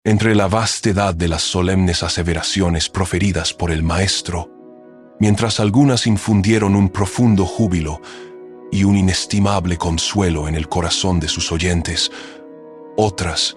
entre la vastedad de las solemnes aseveraciones proferidas por el Maestro, mientras algunas infundieron un profundo júbilo y un inestimable consuelo en el corazón de sus oyentes, otras,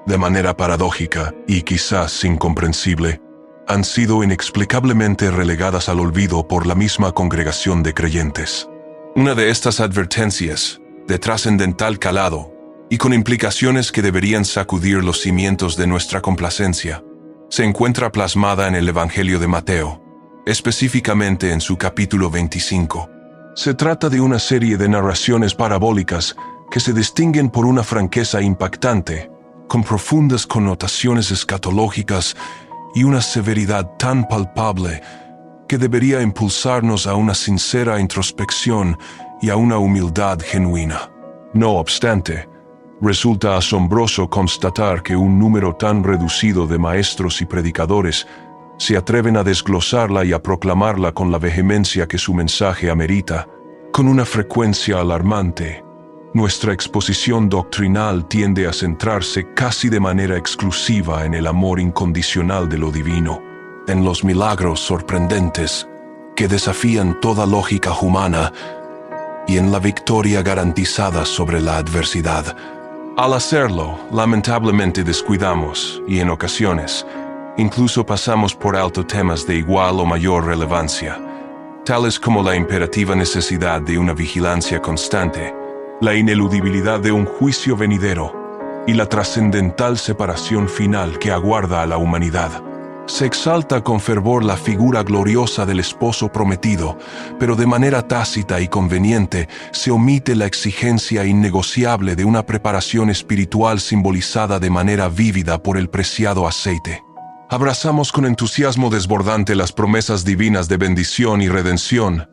de manera paradójica y quizás incomprensible, han sido inexplicablemente relegadas al olvido por la misma congregación de creyentes. Una de estas advertencias, de trascendental calado, y con implicaciones que deberían sacudir los cimientos de nuestra complacencia, se encuentra plasmada en el Evangelio de Mateo, específicamente en su capítulo 25. Se trata de una serie de narraciones parabólicas que se distinguen por una franqueza impactante, con profundas connotaciones escatológicas y una severidad tan palpable que debería impulsarnos a una sincera introspección y a una humildad genuina. No obstante, resulta asombroso constatar que un número tan reducido de maestros y predicadores se atreven a desglosarla y a proclamarla con la vehemencia que su mensaje amerita. Con una frecuencia alarmante, nuestra exposición doctrinal tiende a centrarse casi de manera exclusiva en el amor incondicional de lo divino, en los milagros sorprendentes que desafían toda lógica humana y en la victoria garantizada sobre la adversidad. Al hacerlo, lamentablemente descuidamos y en ocasiones, incluso pasamos por alto temas de igual o mayor relevancia, tales como la imperativa necesidad de una vigilancia constante, la ineludibilidad de un juicio venidero y la trascendental separación final que aguarda a la humanidad. Se exalta con fervor la figura gloriosa del esposo prometido, pero de manera tácita y conveniente se omite la exigencia innegociable de una preparación espiritual simbolizada de manera vívida por el preciado aceite. Abrazamos con entusiasmo desbordante las promesas divinas de bendición y redención,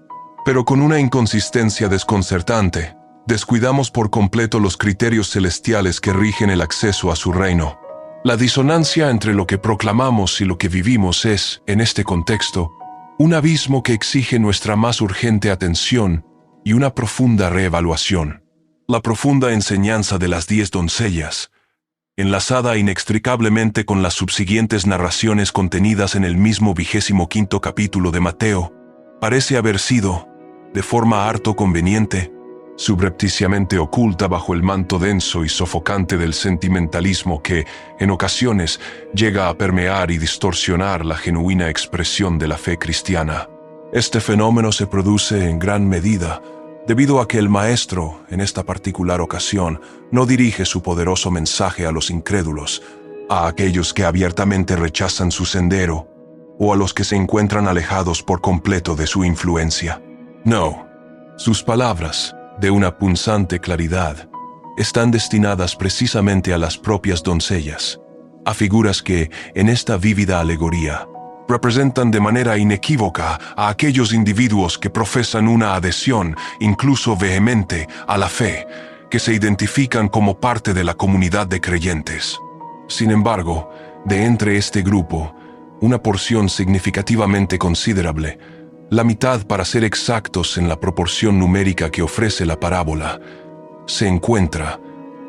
pero con una inconsistencia desconcertante, descuidamos por completo los criterios celestiales que rigen el acceso a su reino. La disonancia entre lo que proclamamos y lo que vivimos es, en este contexto, un abismo que exige nuestra más urgente atención y una profunda reevaluación. La profunda enseñanza de las 10 doncellas, enlazada inextricablemente con las subsiguientes narraciones contenidas en el mismo 25º capítulo de Mateo, parece haber sido, de forma harto conveniente, subrepticiamente oculta bajo el manto denso y sofocante del sentimentalismo que, en ocasiones, llega a permear y distorsionar la genuina expresión de la fe cristiana. Este fenómeno se produce en gran medida debido a que el Maestro, en esta particular ocasión, no dirige su poderoso mensaje a los incrédulos, a aquellos que abiertamente rechazan su sendero, o a los que se encuentran alejados por completo de su influencia. No, sus palabras, de una punzante claridad, están destinadas precisamente a las propias doncellas, a figuras que, en esta vívida alegoría, representan de manera inequívoca a aquellos individuos que profesan una adhesión, incluso vehemente, a la fe, que se identifican como parte de la comunidad de creyentes. Sin embargo, de entre este grupo, una porción significativamente considerable, la mitad para ser exactos en la proporción numérica que ofrece la parábola, se encuentra,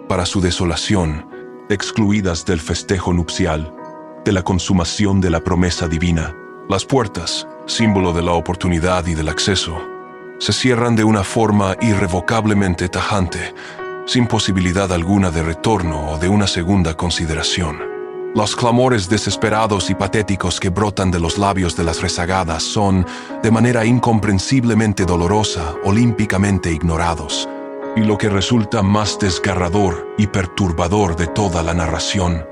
para su desolación, excluidas del festejo nupcial, de la consumación de la promesa divina. Las puertas, símbolo de la oportunidad y del acceso, se cierran de una forma irrevocablemente tajante, sin posibilidad alguna de retorno o de una segunda consideración. Los clamores desesperados y patéticos que brotan de los labios de las rezagadas son, de manera incomprensiblemente dolorosa, olímpicamente ignorados. Y lo que resulta más desgarrador y perturbador de toda la narración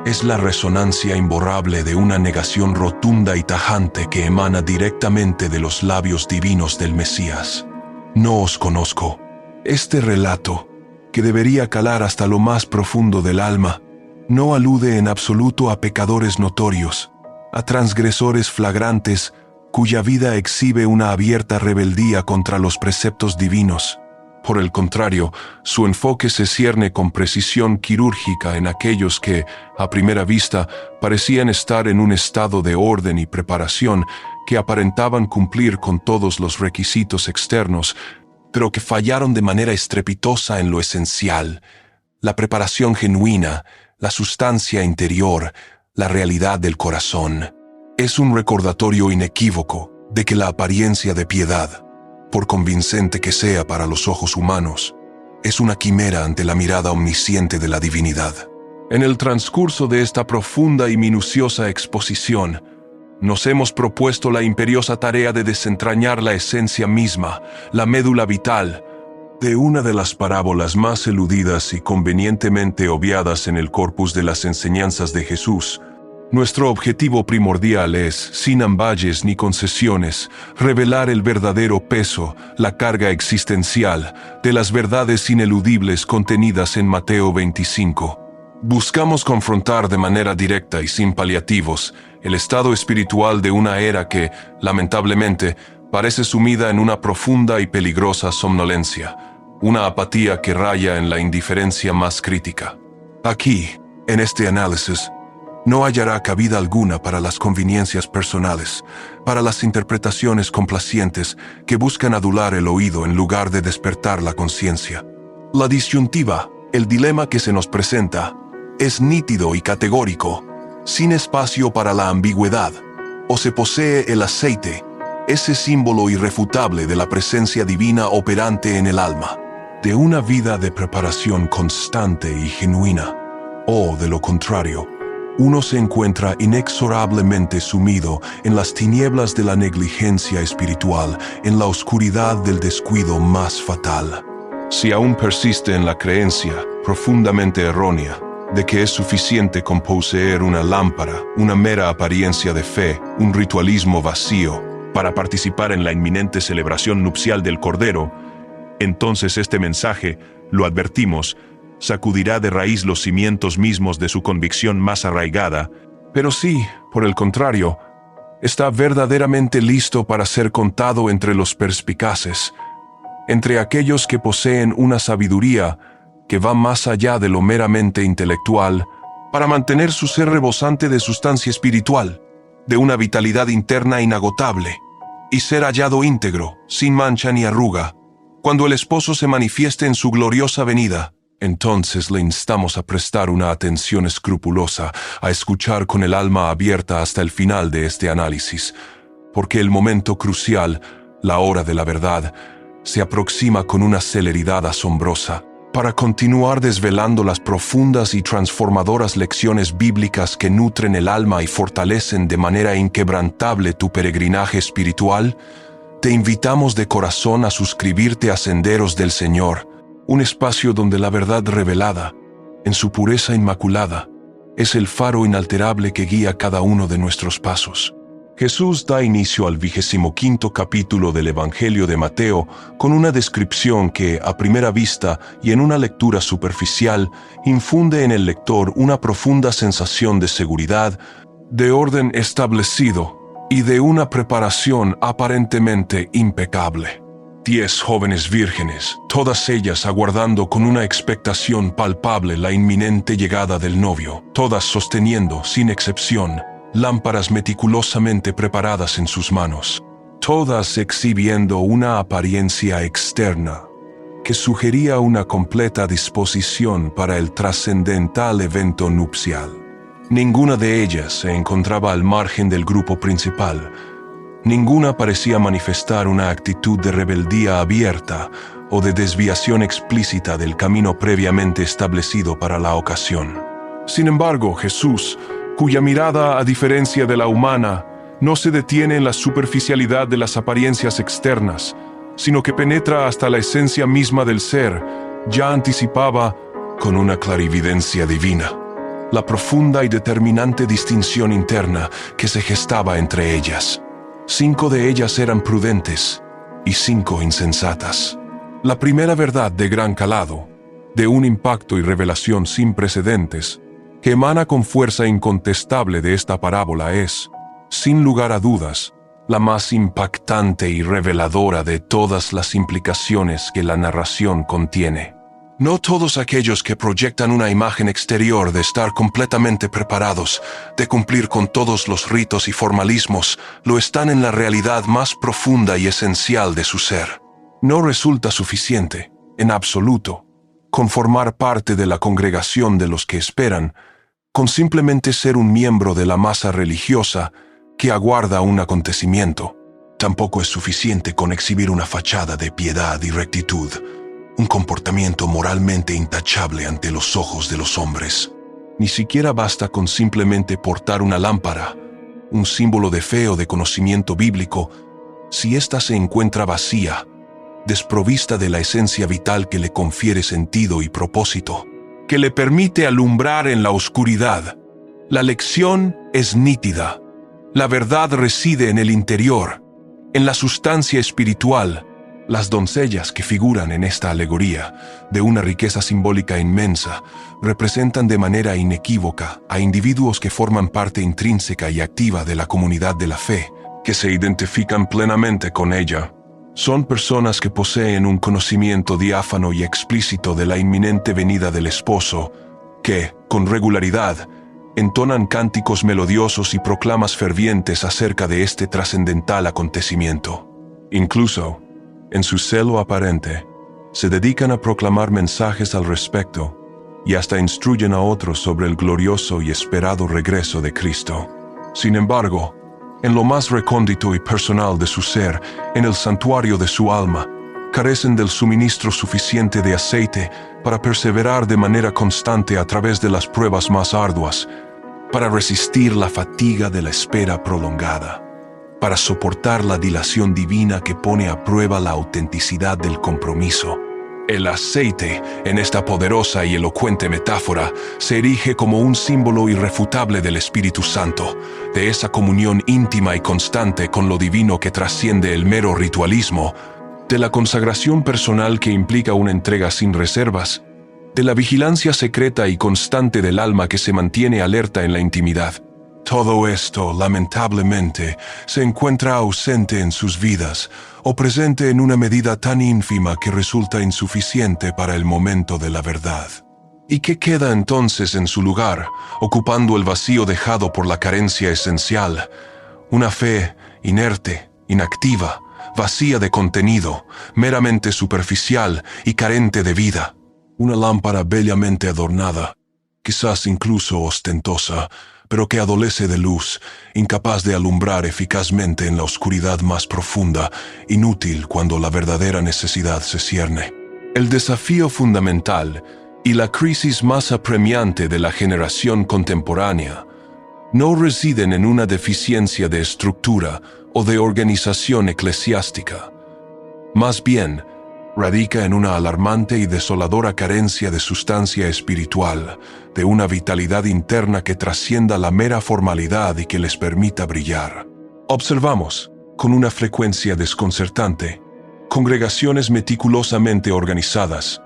es la resonancia imborrable de una negación rotunda y tajante que emana directamente de los labios divinos del Mesías. No os conozco. Este relato, que debería calar hasta lo más profundo del alma, no alude en absoluto a pecadores notorios, a transgresores flagrantes cuya vida exhibe una abierta rebeldía contra los preceptos divinos. Por el contrario, su enfoque se cierne con precisión quirúrgica en aquellos que, a primera vista, parecían estar en un estado de orden y preparación que aparentaban cumplir con todos los requisitos externos, pero que fallaron de manera estrepitosa en lo esencial, la preparación genuina, la sustancia interior, la realidad del corazón. Es un recordatorio inequívoco de que la apariencia de piedad, por convincente que sea para los ojos humanos, es una quimera ante la mirada omnisciente de la divinidad. En el transcurso de esta profunda y minuciosa exposición, nos hemos propuesto la imperiosa tarea de desentrañar la esencia misma, la médula vital, de una de las parábolas más eludidas y convenientemente obviadas en el corpus de las enseñanzas de Jesús. Nuestro objetivo primordial es, sin ambages ni concesiones, revelar el verdadero peso, la carga existencial, de las verdades ineludibles contenidas en Mateo 25. Buscamos confrontar de manera directa y sin paliativos el estado espiritual de una era que, lamentablemente, parece sumida en una profunda y peligrosa somnolencia, una apatía que raya en la indiferencia más crítica. Aquí, en este análisis, no hallará cabida alguna para las conveniencias personales, para las interpretaciones complacientes que buscan adular el oído en lugar de despertar la conciencia. La disyuntiva, el dilema que se nos presenta, es nítido y categórico, sin espacio para la ambigüedad. O se posee el aceite, ese símbolo irrefutable de la presencia divina operante en el alma, de una vida de preparación constante y genuina, o, de lo contrario, uno se encuentra inexorablemente sumido en las tinieblas de la negligencia espiritual, en la oscuridad del descuido más fatal. Si aún persiste en la creencia, profundamente errónea, de que es suficiente con poseer una lámpara, una mera apariencia de fe, un ritualismo vacío, para participar en la inminente celebración nupcial del Cordero, entonces este mensaje, lo advertimos, sacudirá de raíz los cimientos mismos de su convicción más arraigada, pero sí, por el contrario, está verdaderamente listo para ser contado entre los perspicaces, entre aquellos que poseen una sabiduría que va más allá de lo meramente intelectual, para mantener su ser rebosante de sustancia espiritual, de una vitalidad interna inagotable, y ser hallado íntegro, sin mancha ni arruga, cuando el esposo se manifieste en su gloriosa venida. Entonces le instamos a prestar una atención escrupulosa, a escuchar con el alma abierta hasta el final de este análisis, porque el momento crucial, la hora de la verdad, se aproxima con una celeridad asombrosa, para continuar desvelando las profundas y transformadoras lecciones bíblicas que nutren el alma y fortalecen de manera inquebrantable tu peregrinaje espiritual. Te invitamos de corazón a suscribirte a Senderos del Señor, un espacio donde la verdad revelada, en su pureza inmaculada, es el faro inalterable que guía cada uno de nuestros pasos. Jesús da inicio al 25º capítulo del Evangelio de Mateo con una descripción que, a primera vista y en una lectura superficial, infunde en el lector una profunda sensación de seguridad, de orden establecido y de una preparación aparentemente impecable. 10 jóvenes vírgenes, todas ellas aguardando con una expectación palpable la inminente llegada del novio, todas sosteniendo, sin excepción, lámparas meticulosamente preparadas en sus manos, todas exhibiendo una apariencia externa que sugería una completa disposición para el trascendental evento nupcial. Ninguna de ellas se encontraba al margen del grupo principal. Ninguna parecía manifestar una actitud de rebeldía abierta o de desviación explícita del camino previamente establecido para la ocasión. Sin embargo, Jesús, cuya mirada, a diferencia de la humana, no se detiene en la superficialidad de las apariencias externas, sino que penetra hasta la esencia misma del ser, ya anticipaba, con una clarividencia divina, la profunda y determinante distinción interna que se gestaba entre ellas. 5 de ellas eran prudentes y 5 insensatas. La primera verdad de gran calado, de un impacto y revelación sin precedentes, que emana con fuerza incontestable de esta parábola es, sin lugar a dudas, la más impactante y reveladora de todas las implicaciones que la narración contiene. No todos aquellos que proyectan una imagen exterior de estar completamente preparados, de cumplir con todos los ritos y formalismos, lo están en la realidad más profunda y esencial de su ser. No resulta suficiente, en absoluto, con formar parte de la congregación de los que esperan, con simplemente ser un miembro de la masa religiosa que aguarda un acontecimiento. Tampoco es suficiente con exhibir una fachada de piedad y rectitud, un comportamiento moralmente intachable ante los ojos de los hombres. Ni siquiera basta con simplemente portar una lámpara, un símbolo de fe o de conocimiento bíblico, si ésta se encuentra vacía, desprovista de la esencia vital que le confiere sentido y propósito, que le permite alumbrar en la oscuridad. La lección es nítida. La verdad reside en el interior, en la sustancia espiritual. Las doncellas que figuran en esta alegoría, de una riqueza simbólica inmensa, representan de manera inequívoca a individuos que forman parte intrínseca y activa de la comunidad de la fe, que se identifican plenamente con ella. Son personas que poseen un conocimiento diáfano y explícito de la inminente venida del esposo, que, con regularidad, entonan cánticos melodiosos y proclamas fervientes acerca de este trascendental acontecimiento. Incluso, en su celo aparente, se dedican a proclamar mensajes al respecto y hasta instruyen a otros sobre el glorioso y esperado regreso de Cristo. Sin embargo, en lo más recóndito y personal de su ser, en el santuario de su alma, carecen del suministro suficiente de aceite para perseverar de manera constante a través de las pruebas más arduas, para resistir la fatiga de la espera prolongada, para soportar la dilación divina que pone a prueba la autenticidad del compromiso. El aceite, en esta poderosa y elocuente metáfora, se erige como un símbolo irrefutable del Espíritu Santo, de esa comunión íntima y constante con lo divino que trasciende el mero ritualismo, de la consagración personal que implica una entrega sin reservas, de la vigilancia secreta y constante del alma que se mantiene alerta en la intimidad. Todo esto, lamentablemente, se encuentra ausente en sus vidas, o presente en una medida tan ínfima que resulta insuficiente para el momento de la verdad. ¿Y qué queda entonces en su lugar, ocupando el vacío dejado por la carencia esencial? Una fe inerte, inactiva, vacía de contenido, meramente superficial y carente de vida. Una lámpara bellamente adornada, quizás incluso ostentosa, pero que adolece de luz, incapaz de alumbrar eficazmente en la oscuridad más profunda, inútil cuando la verdadera necesidad se cierne. El desafío fundamental y la crisis más apremiante de la generación contemporánea no residen en una deficiencia de estructura o de organización eclesiástica. Más bien, radica en una alarmante y desoladora carencia de sustancia espiritual, de una vitalidad interna que trascienda la mera formalidad y que les permita brillar. Observamos, con una frecuencia desconcertante, congregaciones meticulosamente organizadas,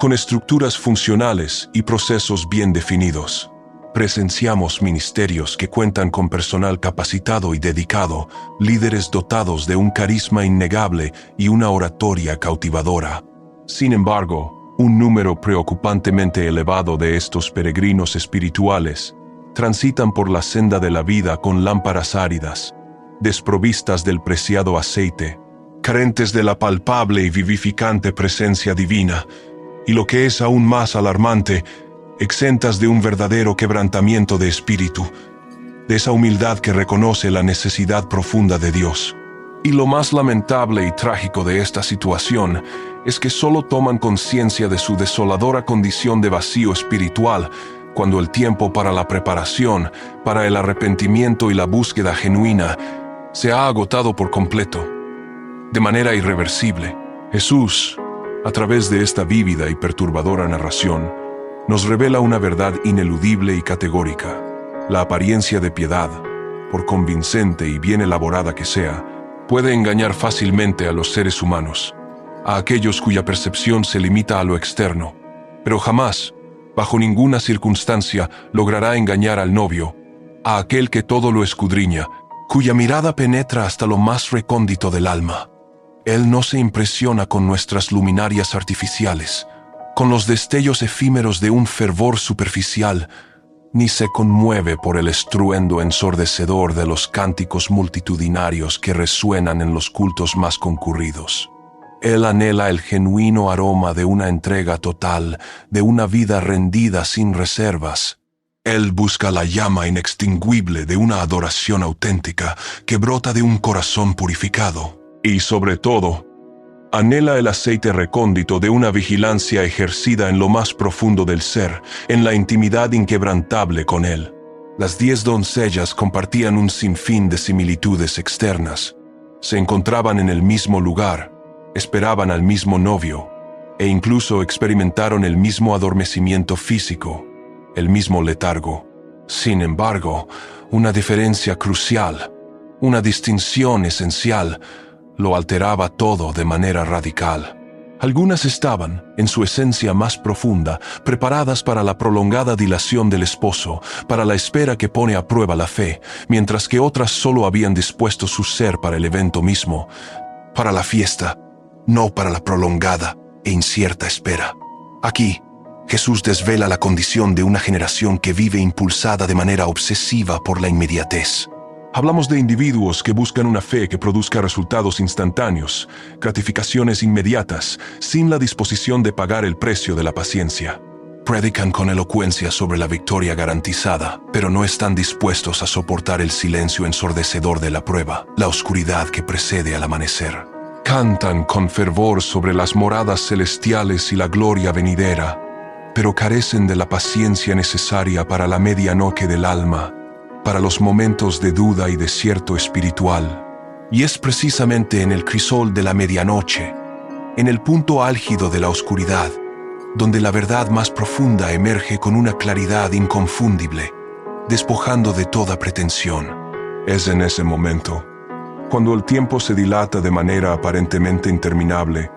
con estructuras funcionales y procesos bien definidos. Presenciamos ministerios que cuentan con personal capacitado y dedicado, líderes dotados de un carisma innegable y una oratoria cautivadora. Sin embargo, un número preocupantemente elevado de estos peregrinos espirituales transitan por la senda de la vida con lámparas áridas, desprovistas del preciado aceite, carentes de la palpable y vivificante presencia divina, y lo que es aún más alarmante, exentas de un verdadero quebrantamiento de espíritu, de esa humildad que reconoce la necesidad profunda de Dios. Y lo más lamentable y trágico de esta situación es que solo toman conciencia de su desoladora condición de vacío espiritual cuando el tiempo para la preparación, para el arrepentimiento y la búsqueda genuina se ha agotado por completo. De manera irreversible, Jesús, a través de esta vívida y perturbadora narración, nos revela una verdad ineludible y categórica. La apariencia de piedad, por convincente y bien elaborada que sea, puede engañar fácilmente a los seres humanos, a aquellos cuya percepción se limita a lo externo, pero jamás, bajo ninguna circunstancia, logrará engañar al novio, a aquel que todo lo escudriña, cuya mirada penetra hasta lo más recóndito del alma. Él no se impresiona con nuestras luminarias artificiales, con los destellos efímeros de un fervor superficial, ni se conmueve por el estruendo ensordecedor de los cánticos multitudinarios que resuenan en los cultos más concurridos. Él anhela el genuino aroma de una entrega total, de una vida rendida sin reservas. Él busca la llama inextinguible de una adoración auténtica que brota de un corazón purificado. Y sobre todo, anhela el aceite recóndito de una vigilancia ejercida en lo más profundo del ser, en la intimidad inquebrantable con Él. Las 10 doncellas compartían un sinfín de similitudes externas. Se encontraban en el mismo lugar, esperaban al mismo novio, e incluso experimentaron el mismo adormecimiento físico, el mismo letargo. Sin embargo, una diferencia crucial, una distinción esencial, lo alteraba todo de manera radical. Algunas estaban, en su esencia más profunda, preparadas para la prolongada dilación del esposo, para la espera que pone a prueba la fe, mientras que otras solo habían dispuesto su ser para el evento mismo, para la fiesta, no para la prolongada e incierta espera. Aquí, Jesús desvela la condición de una generación que vive impulsada de manera obsesiva por la inmediatez. Hablamos de individuos que buscan una fe que produzca resultados instantáneos, gratificaciones inmediatas, sin la disposición de pagar el precio de la paciencia. Predican con elocuencia sobre la victoria garantizada, pero no están dispuestos a soportar el silencio ensordecedor de la prueba, la oscuridad que precede al amanecer. Cantan con fervor sobre las moradas celestiales y la gloria venidera, pero carecen de la paciencia necesaria para la medianoche del alma, para los momentos de duda y desierto espiritual. Y es precisamente en el crisol de la medianoche, en el punto álgido de la oscuridad, donde la verdad más profunda emerge con una claridad inconfundible, despojando de toda pretensión. Es en ese momento, cuando el tiempo se dilata de manera aparentemente interminable,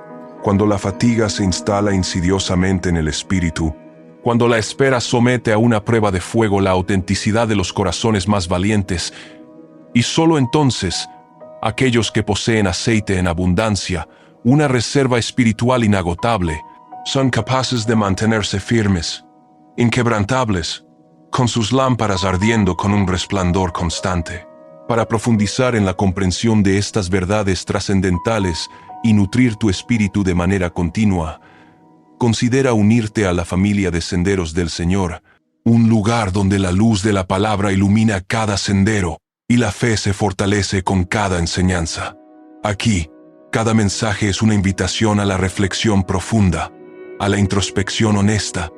cuando la fatiga se instala insidiosamente en el espíritu, cuando la espera somete a una prueba de fuego la autenticidad de los corazones más valientes, y solo entonces, aquellos que poseen aceite en abundancia, una reserva espiritual inagotable, son capaces de mantenerse firmes, inquebrantables, con sus lámparas ardiendo con un resplandor constante. Para profundizar en la comprensión de estas verdades trascendentales y nutrir tu espíritu de manera continua, considera unirte a la familia de Senderos del Señor, un lugar donde la luz de la palabra ilumina cada sendero y la fe se fortalece con cada enseñanza. Aquí, cada mensaje es una invitación a la reflexión profunda, a la introspección honesta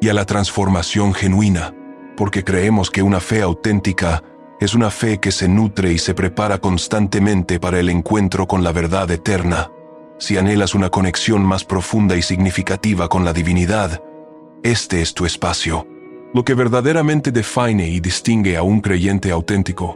y a la transformación genuina, porque creemos que una fe auténtica es una fe que se nutre y se prepara constantemente para el encuentro con la verdad eterna. Si anhelas una conexión más profunda y significativa con la divinidad, este es tu espacio. Lo que verdaderamente define y distingue a un creyente auténtico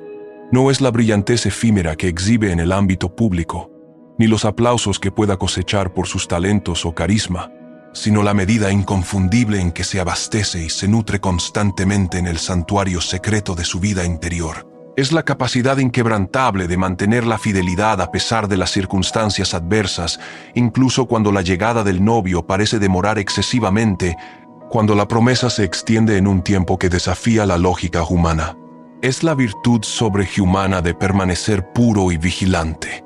no es la brillantez efímera que exhibe en el ámbito público, ni los aplausos que pueda cosechar por sus talentos o carisma, sino la medida inconfundible en que se abastece y se nutre constantemente en el santuario secreto de su vida interior. Es la capacidad inquebrantable de mantener la fidelidad a pesar de las circunstancias adversas, incluso cuando la llegada del novio parece demorar excesivamente, cuando la promesa se extiende en un tiempo que desafía la lógica humana. Es la virtud sobrehumana de permanecer puro y vigilante,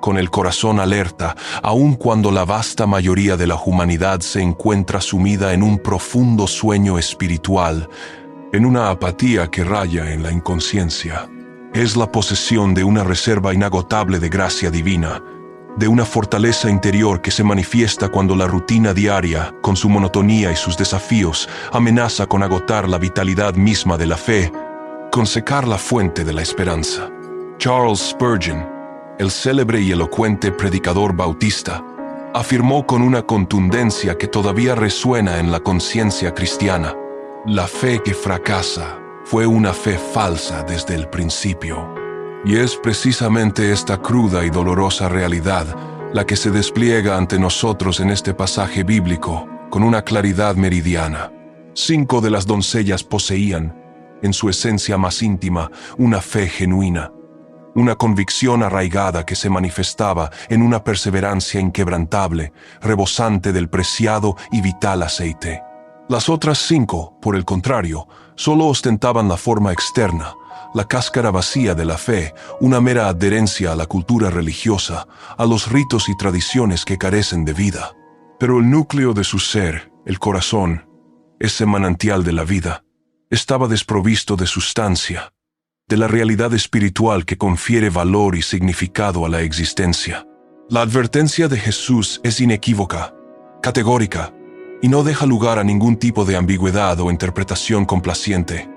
con el corazón alerta, aun cuando la vasta mayoría de la humanidad se encuentra sumida en un profundo sueño espiritual, en una apatía que raya en la inconsciencia. Es la posesión de una reserva inagotable de gracia divina, de una fortaleza interior que se manifiesta cuando la rutina diaria, con su monotonía y sus desafíos, amenaza con agotar la vitalidad misma de la fe, con secar la fuente de la esperanza. Charles Spurgeon, el célebre y elocuente predicador bautista, afirmó con una contundencia que todavía resuena en la conciencia cristiana: la fe que fracasa fue una fe falsa desde el principio. Y es precisamente esta cruda y dolorosa realidad la que se despliega ante nosotros en este pasaje bíblico con una claridad meridiana. 5 de las doncellas poseían, en su esencia más íntima, una fe genuina, una convicción arraigada que se manifestaba en una perseverancia inquebrantable, rebosante del preciado y vital aceite. Las otras 5, por el contrario, solo ostentaban la forma externa, la cáscara vacía de la fe, una mera adherencia a la cultura religiosa, a los ritos y tradiciones que carecen de vida. Pero el núcleo de su ser, el corazón, ese manantial de la vida, estaba desprovisto de sustancia, de la realidad espiritual que confiere valor y significado a la existencia. La advertencia de Jesús es inequívoca, categórica, y no deja lugar a ningún tipo de ambigüedad o interpretación complaciente.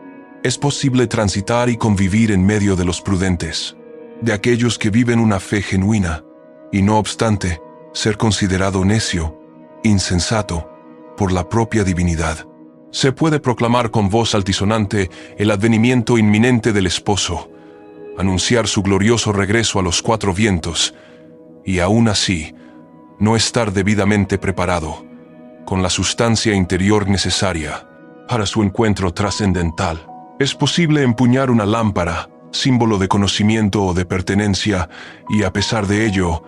Es posible transitar y convivir en medio de los prudentes, de aquellos que viven una fe genuina, y no obstante, ser considerado necio, insensato, por la propia divinidad. Se puede proclamar con voz altisonante el advenimiento inminente del esposo, anunciar su glorioso regreso a los cuatro vientos, y aún así, no estar debidamente preparado, con la sustancia interior necesaria para su encuentro trascendental. Es posible empuñar una lámpara, símbolo de conocimiento o de pertenencia, y a pesar de ello,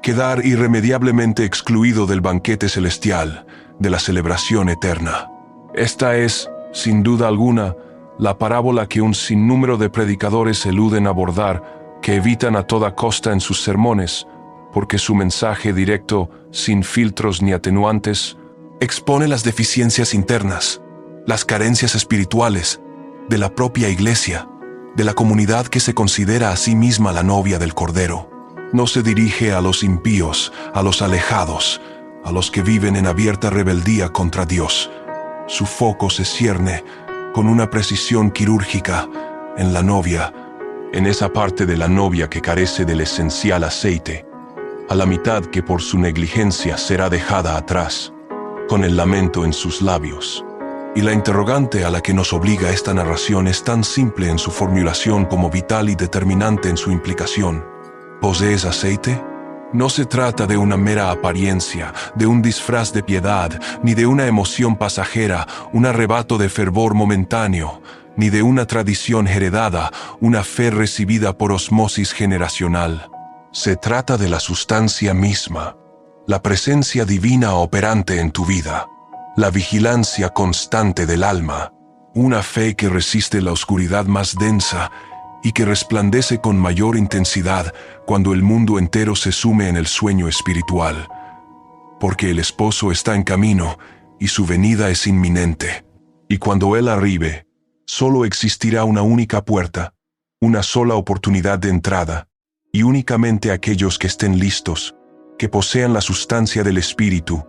quedar irremediablemente excluido del banquete celestial, de la celebración eterna. Esta es, sin duda alguna, la parábola que un sinnúmero de predicadores eluden abordar, que evitan a toda costa en sus sermones, porque su mensaje directo, sin filtros ni atenuantes, expone las deficiencias internas, las carencias espirituales, de la propia iglesia, de la comunidad que se considera a sí misma la novia del Cordero. No se dirige a los impíos, a los alejados, a los que viven en abierta rebeldía contra Dios. Su foco se cierne, con una precisión quirúrgica, en la novia, en esa parte de la novia que carece del esencial aceite, a la mitad que por su negligencia será dejada atrás, con el lamento en sus labios. Y la interrogante a la que nos obliga esta narración es tan simple en su formulación como vital y determinante en su implicación. ¿Posees aceite? No se trata de una mera apariencia, de un disfraz de piedad, ni de una emoción pasajera, un arrebato de fervor momentáneo, ni de una tradición heredada, una fe recibida por osmosis generacional. Se trata de la sustancia misma, la presencia divina operante en tu vida, la vigilancia constante del alma, una fe que resiste la oscuridad más densa y que resplandece con mayor intensidad cuando el mundo entero se sume en el sueño espiritual, porque el esposo está en camino y su venida es inminente. Y cuando él arribe, solo existirá una única puerta, una sola oportunidad de entrada, y únicamente aquellos que estén listos, que posean la sustancia del Espíritu,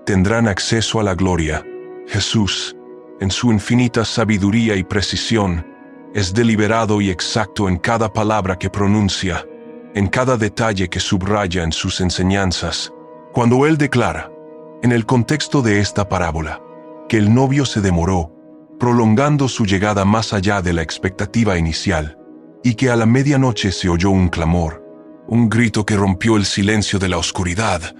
tendrán acceso a la gloria. Jesús, en su infinita sabiduría y precisión, es deliberado y exacto en cada palabra que pronuncia, en cada detalle que subraya en sus enseñanzas. Cuando Él declara, en el contexto de esta parábola, que el novio se demoró, prolongando su llegada más allá de la expectativa inicial, y que a la medianoche se oyó un clamor, un grito que rompió el silencio de la oscuridad,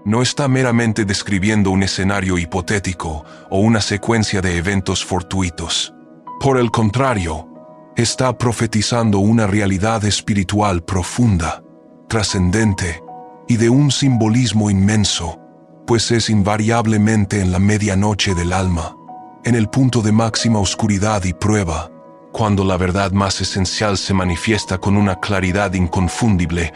no está meramente describiendo un escenario hipotético o una secuencia de eventos fortuitos. Por el contrario, está profetizando una realidad espiritual profunda, trascendente y de un simbolismo inmenso, pues es invariablemente en la medianoche del alma, en el punto de máxima oscuridad y prueba, cuando la verdad más esencial se manifiesta con una claridad inconfundible,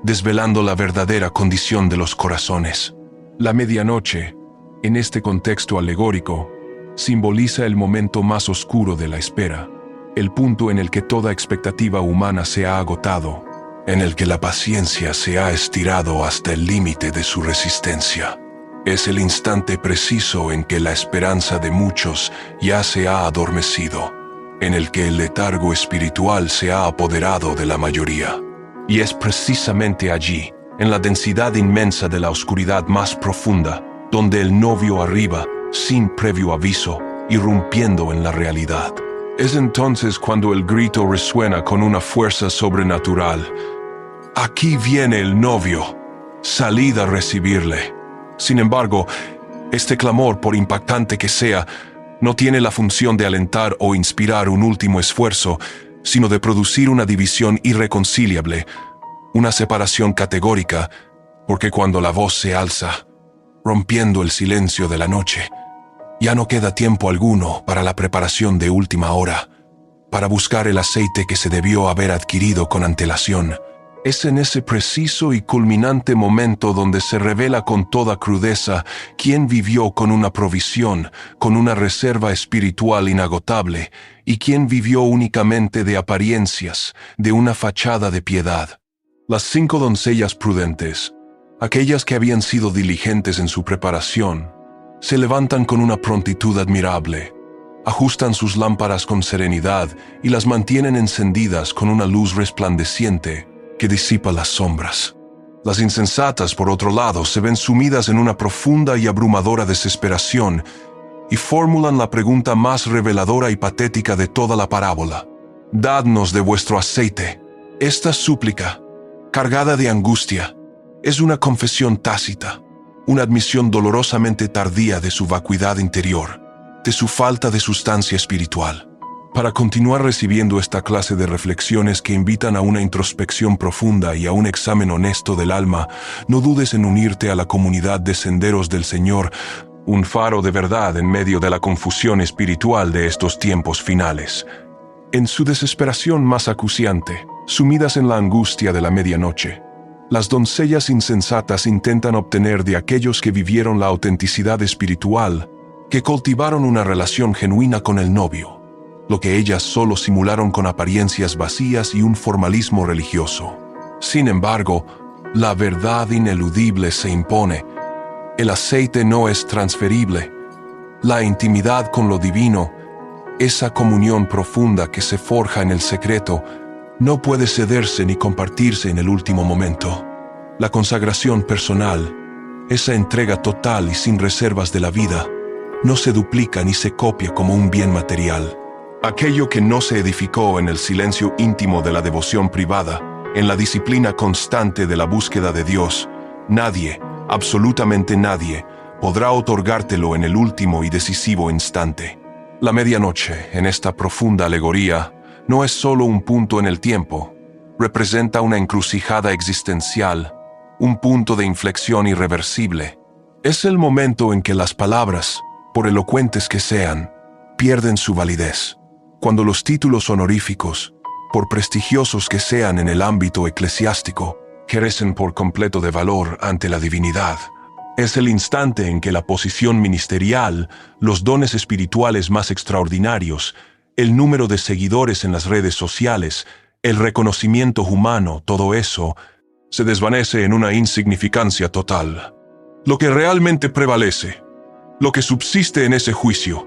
desvelando la verdadera condición de los corazones. La medianoche, en este contexto alegórico, simboliza el momento más oscuro de la espera, el punto en el que toda expectativa humana se ha agotado, en el que la paciencia se ha estirado hasta el límite de su resistencia. Es el instante preciso en que la esperanza de muchos ya se ha adormecido, en el que el letargo espiritual se ha apoderado de la mayoría. Y es precisamente allí, en la densidad inmensa de la oscuridad más profunda, donde el novio arriba, sin previo aviso, irrumpiendo en la realidad. Es entonces cuando el grito resuena con una fuerza sobrenatural. Aquí viene el novio, salid a recibirle. Sin embargo, este clamor, por impactante que sea, no tiene la función de alentar o inspirar un último esfuerzo, sino de producir una división irreconciliable, una separación categórica, porque cuando la voz se alza, rompiendo el silencio de la noche, ya no queda tiempo alguno para la preparación de última hora. para buscar el aceite que se debió haber adquirido con antelación. Es en ese preciso y culminante momento donde se revela con toda crudeza quién vivió con una provisión, con una reserva espiritual inagotable, y quién vivió únicamente de apariencias, de una fachada de piedad. Las 5 doncellas prudentes, aquellas que habían sido diligentes en su preparación, se levantan con una prontitud admirable, ajustan sus lámparas con serenidad y las mantienen encendidas con una luz resplandeciente que disipa las sombras. Las insensatas, por otro lado, se ven sumidas en una profunda y abrumadora desesperación y formulan la pregunta más reveladora y patética de toda la parábola: «Dadnos de vuestro aceite». Esta súplica, cargada de angustia, es una confesión tácita, una admisión dolorosamente tardía de su vacuidad interior, de su falta de sustancia espiritual. Para continuar recibiendo esta clase de reflexiones que invitan a una introspección profunda y a un examen honesto del alma, no dudes en unirte a la comunidad de Senderos del Señor, un faro de verdad en medio de la confusión espiritual de estos tiempos finales. En su desesperación más acuciante, sumidas en la angustia de la medianoche, las doncellas insensatas intentan obtener de aquellos que vivieron la autenticidad espiritual, que cultivaron una relación genuina con el novio, lo que ellas solo simularon con apariencias vacías y un formalismo religioso. Sin embargo, la verdad ineludible se impone. El aceite no es transferible. La intimidad con lo divino, esa comunión profunda que se forja en el secreto, no puede cederse ni compartirse en el último momento. La consagración personal, esa entrega total y sin reservas de la vida, no se duplica ni se copia como un bien material. Aquello que no se edificó en el silencio íntimo de la devoción privada, en la disciplina constante de la búsqueda de Dios, nadie, absolutamente nadie, podrá otorgártelo en el último y decisivo instante. La medianoche, en esta profunda alegoría, no es solo un punto en el tiempo, representa una encrucijada existencial, un punto de inflexión irreversible. Es el momento en que las palabras, por elocuentes que sean, pierden su validez. Cuando los títulos honoríficos, por prestigiosos que sean en el ámbito eclesiástico, carecen por completo de valor ante la divinidad. Es el instante en que la posición ministerial, los dones espirituales más extraordinarios, el número de seguidores en las redes sociales, el reconocimiento humano, todo eso, se desvanece en una insignificancia total. Lo que realmente prevalece, lo que subsiste en ese juicio,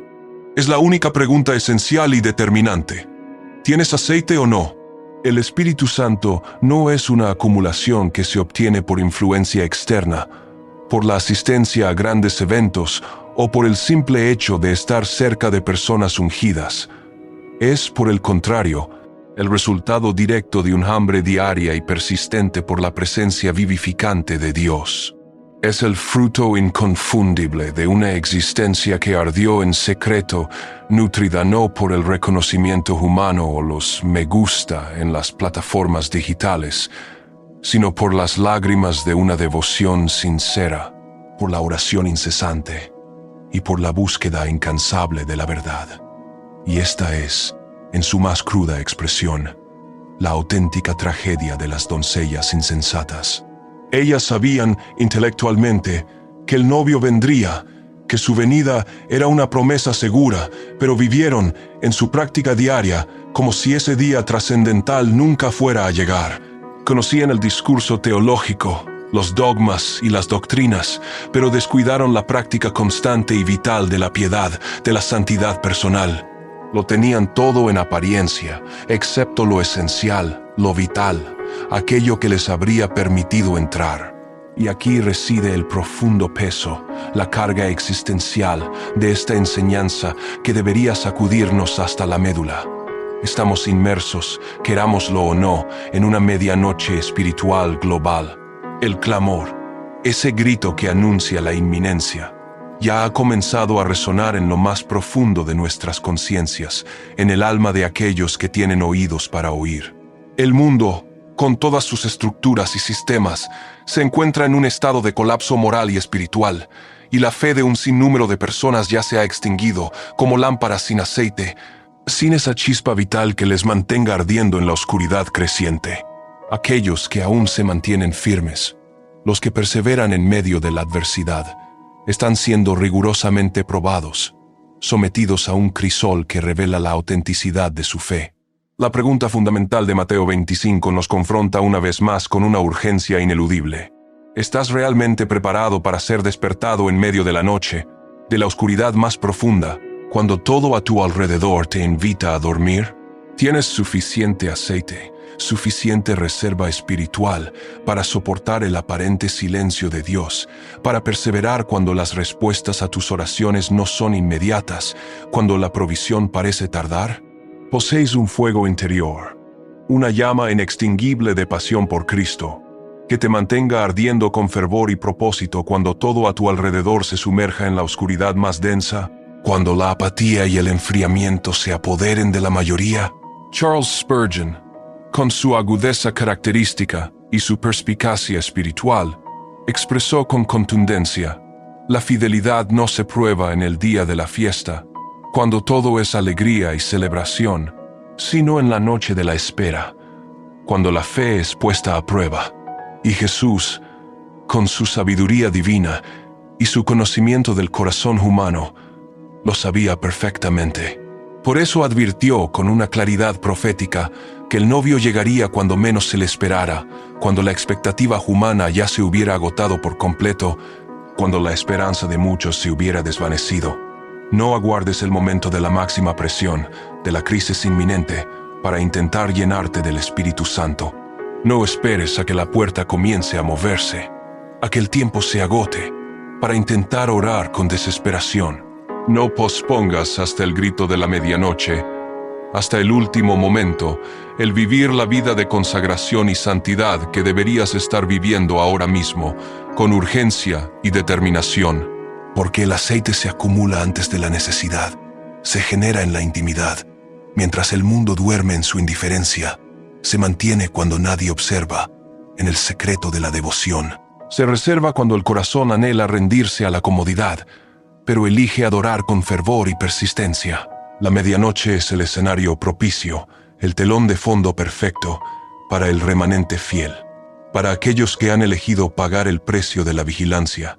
es la única pregunta esencial y determinante. ¿Tienes aceite o no? El Espíritu Santo no es una acumulación que se obtiene por influencia externa, por la asistencia a grandes eventos o por el simple hecho de estar cerca de personas ungidas. Es, por el contrario, el resultado directo de un hambre diaria y persistente por la presencia vivificante de Dios. Es el fruto inconfundible de una existencia que ardió en secreto, nutrida no por el reconocimiento humano o los me gusta en las plataformas digitales, sino por las lágrimas de una devoción sincera, por la oración incesante y por la búsqueda incansable de la verdad. Y esta es, en su más cruda expresión, la auténtica tragedia de las doncellas insensatas. Ellas sabían intelectualmente que el novio vendría, que su venida era una promesa segura, pero vivieron en su práctica diaria como si ese día trascendental nunca fuera a llegar. Conocían el discurso teológico, los dogmas y las doctrinas, pero descuidaron la práctica constante y vital de la piedad, de la santidad personal. Lo tenían todo en apariencia, excepto lo esencial, lo vital, aquello que les habría permitido entrar. Y aquí reside el profundo peso, la carga existencial de esta enseñanza que debería sacudirnos hasta la médula. Estamos inmersos, querámoslo o no, en una medianoche espiritual global. El clamor, ese grito que anuncia la inminencia, ya ha comenzado a resonar en lo más profundo de nuestras conciencias, en el alma de aquellos que tienen oídos para oír. El mundo, con todas sus estructuras y sistemas, se encuentra en un estado de colapso moral y espiritual, y la fe de un sinnúmero de personas ya se ha extinguido como lámparas sin aceite, sin esa chispa vital que les mantenga ardiendo en la oscuridad creciente. Aquellos que aún se mantienen firmes, los que perseveran en medio de la adversidad, están siendo rigurosamente probados, sometidos a un crisol que revela la autenticidad de su fe. La pregunta fundamental de Mateo 25 nos confronta una vez más con una urgencia ineludible. ¿Estás realmente preparado para ser despertado en medio de la noche, de la oscuridad más profunda, cuando todo a tu alrededor te invita a dormir? ¿Tienes suficiente aceite, suficiente reserva espiritual para soportar el aparente silencio de Dios, para perseverar cuando las respuestas a tus oraciones no son inmediatas, cuando la provisión parece tardar? Posees un fuego interior, una llama inextinguible de pasión por Cristo, que te mantenga ardiendo con fervor y propósito cuando todo a tu alrededor se sumerja en la oscuridad más densa, cuando la apatía y el enfriamiento se apoderen de la mayoría. Charles Spurgeon, con su agudeza característica y su perspicacia espiritual, expresó con contundencia: la fidelidad no se prueba en el día de la fiesta, cuando todo es alegría y celebración, sino en la noche de la espera, cuando la fe es puesta a prueba. Y Jesús, con su sabiduría divina y su conocimiento del corazón humano, lo sabía perfectamente. Por eso advirtió con una claridad profética que el novio llegaría cuando menos se le esperara, cuando la expectativa humana ya se hubiera agotado por completo, cuando la esperanza de muchos se hubiera desvanecido. No aguardes el momento de la máxima presión, de la crisis inminente, para intentar llenarte del Espíritu Santo. No esperes a que la puerta comience a moverse, a que el tiempo se agote, para intentar orar con desesperación. No pospongas hasta el grito de la medianoche, hasta el último momento, el vivir la vida de consagración y santidad que deberías estar viviendo ahora mismo, con urgencia y determinación. Porque el aceite se acumula antes de la necesidad, se genera en la intimidad, mientras el mundo duerme en su indiferencia, se mantiene cuando nadie observa, en el secreto de la devoción. Se reserva cuando el corazón anhela rendirse a la comodidad, pero elige adorar con fervor y persistencia. La medianoche es el escenario propicio, el telón de fondo perfecto para el remanente fiel, para aquellos que han elegido pagar el precio de la vigilancia.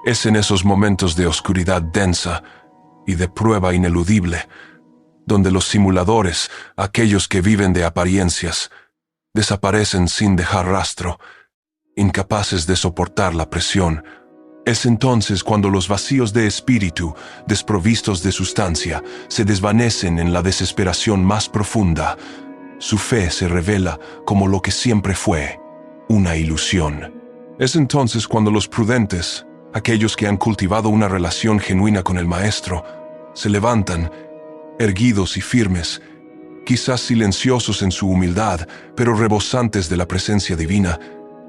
Es en esos momentos de oscuridad densa y de prueba ineludible, donde los simuladores, aquellos que viven de apariencias, desaparecen sin dejar rastro, incapaces de soportar la presión. Es entonces cuando los vacíos de espíritu, desprovistos de sustancia, se desvanecen en la desesperación más profunda. Su fe se revela como lo que siempre fue, una ilusión. Es entonces cuando los prudentes, aquellos que han cultivado una relación genuina con el Maestro, se levantan, erguidos y firmes, quizás silenciosos en su humildad, pero rebosantes de la presencia divina,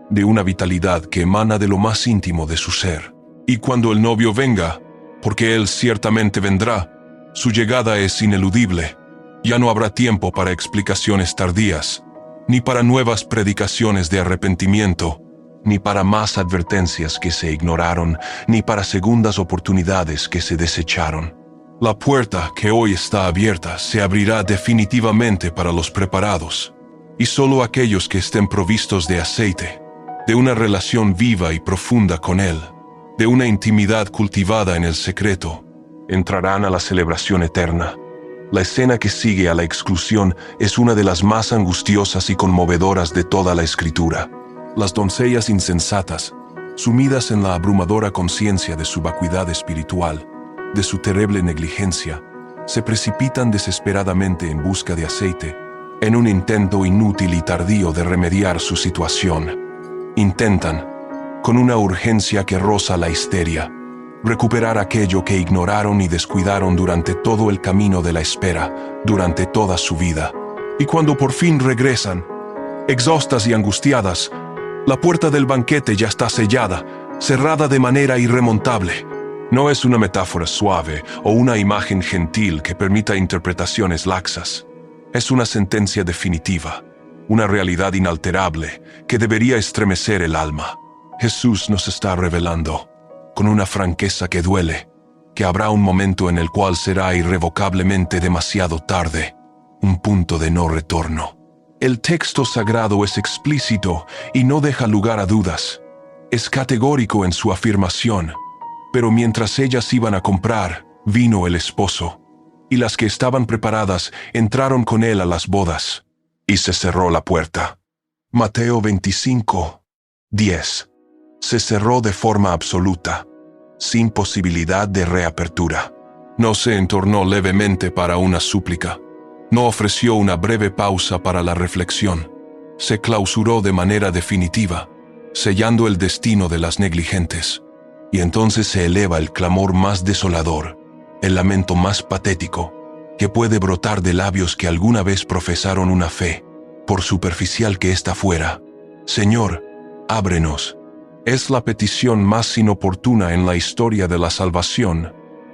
de una vitalidad que emana de lo más íntimo de su ser. Y cuando el novio venga, porque él ciertamente vendrá, su llegada es ineludible. Ya no habrá tiempo para explicaciones tardías, ni para nuevas predicaciones de arrepentimiento, ni para más advertencias que se ignoraron, ni para segundas oportunidades que se desecharon. La puerta que hoy está abierta se abrirá definitivamente para los preparados, y solo aquellos que estén provistos de aceite, de una relación viva y profunda con Él, de una intimidad cultivada en el secreto, entrarán a la celebración eterna. La escena que sigue a la exclusión es una de las más angustiosas y conmovedoras de toda la Escritura. Las doncellas insensatas, sumidas en la abrumadora conciencia de su vacuidad espiritual, de su terrible negligencia, se precipitan desesperadamente en busca de aceite, en un intento inútil y tardío de remediar su situación. Intentan, con una urgencia que roza la histeria, recuperar aquello que ignoraron y descuidaron durante todo el camino de la espera, durante toda su vida. Y cuando por fin regresan, exhaustas y angustiadas, la puerta del banquete ya está sellada, cerrada de manera irremontable. No es una metáfora suave o una imagen gentil que permita interpretaciones laxas. Es una sentencia definitiva, una realidad inalterable que debería estremecer el alma. Jesús nos está revelando, con una franqueza que duele, que habrá un momento en el cual será irrevocablemente demasiado tarde, un punto de no retorno. El texto sagrado es explícito y no deja lugar a dudas. Es categórico en su afirmación. Pero mientras ellas iban a comprar, vino el esposo, y las que estaban preparadas entraron con él a las bodas, y se cerró la puerta. Mateo 25, 10. Se cerró de forma absoluta, sin posibilidad de reapertura. No se entornó levemente para una súplica. No ofreció una breve pausa para la reflexión. Se clausuró de manera definitiva, sellando el destino de las negligentes. Y entonces se eleva el clamor más desolador, el lamento más patético, que puede brotar de labios que alguna vez profesaron una fe, por superficial que ésta fuera. Señor, ábrenos. Es la petición más inoportuna en la historia de la salvación,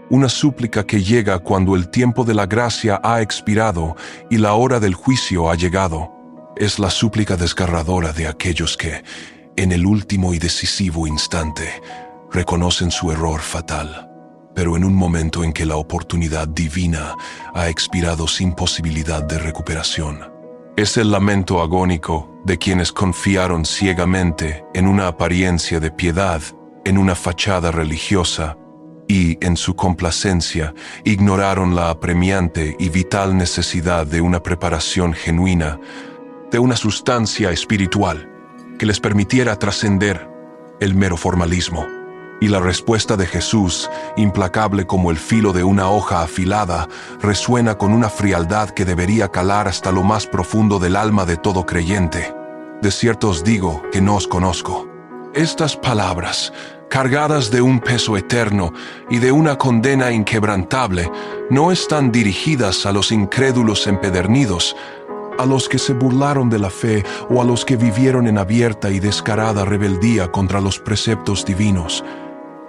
una súplica que llega cuando el tiempo de la gracia ha expirado y la hora del juicio ha llegado. Es la súplica desgarradora de aquellos que, en el último y decisivo instante, reconocen su error fatal, pero en un momento en que la oportunidad divina ha expirado sin posibilidad de recuperación. Es el lamento agónico de quienes confiaron ciegamente en una apariencia de piedad, en una fachada religiosa, y, en su complacencia, ignoraron la apremiante y vital necesidad de una preparación genuina, de una sustancia espiritual que les permitiera trascender el mero formalismo. Y la respuesta de Jesús, implacable como el filo de una hoja afilada, resuena con una frialdad que debería calar hasta lo más profundo del alma de todo creyente. De cierto os digo que no os conozco. Estas palabras, cargadas de un peso eterno y de una condena inquebrantable, no están dirigidas a los incrédulos empedernidos, a los que se burlaron de la fe o a los que vivieron en abierta y descarada rebeldía contra los preceptos divinos.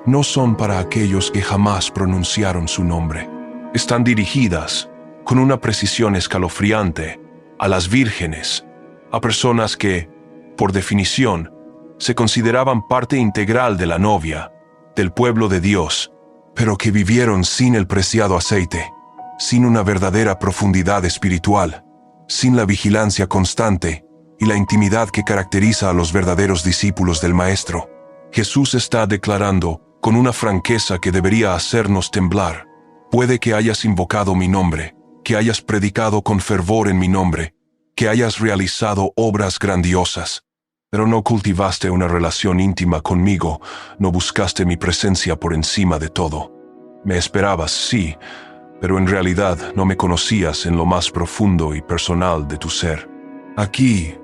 No son para aquellos que jamás pronunciaron su nombre. Están dirigidas, con una precisión escalofriante, a las vírgenes, a personas que, por definición, se consideraban parte integral de la novia, del pueblo de Dios, pero que vivieron sin el preciado aceite, sin una verdadera profundidad espiritual, sin la vigilancia constante y la intimidad que caracteriza a los verdaderos discípulos del Maestro. Jesús está declarando, con una franqueza que debería hacernos temblar: puede que hayas invocado mi nombre, que hayas predicado con fervor en mi nombre, que hayas realizado obras grandiosas, pero no cultivaste una relación íntima conmigo, no buscaste mi presencia por encima de todo. Me esperabas, sí, pero en realidad no me conocías en lo más profundo y personal de tu ser. Aquí,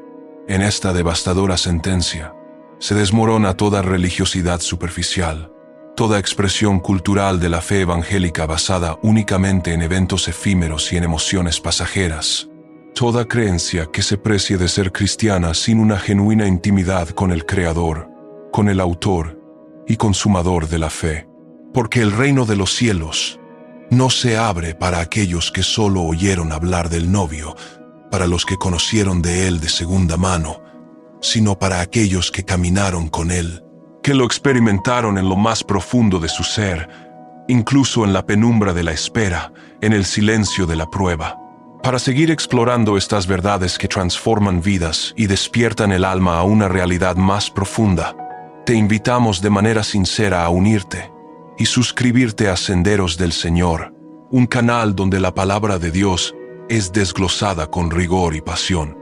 en esta devastadora sentencia, se desmorona toda religiosidad superficial, toda expresión cultural de la fe evangélica basada únicamente en eventos efímeros y en emociones pasajeras, toda creencia que se precie de ser cristiana sin una genuina intimidad con el Creador, con el Autor y Consumador de la fe. Porque el reino de los cielos no se abre para aquellos que solo oyeron hablar del novio, para los que conocieron de él de segunda mano, sino para aquellos que caminaron con él, que lo experimentaron en lo más profundo de su ser, incluso en la penumbra de la espera, en el silencio de la prueba. Para seguir explorando estas verdades que transforman vidas y despiertan el alma a una realidad más profunda, te invitamos de manera sincera a unirte y suscribirte a Senderos del Señor, un canal donde la palabra de Dios es desglosada con rigor y pasión.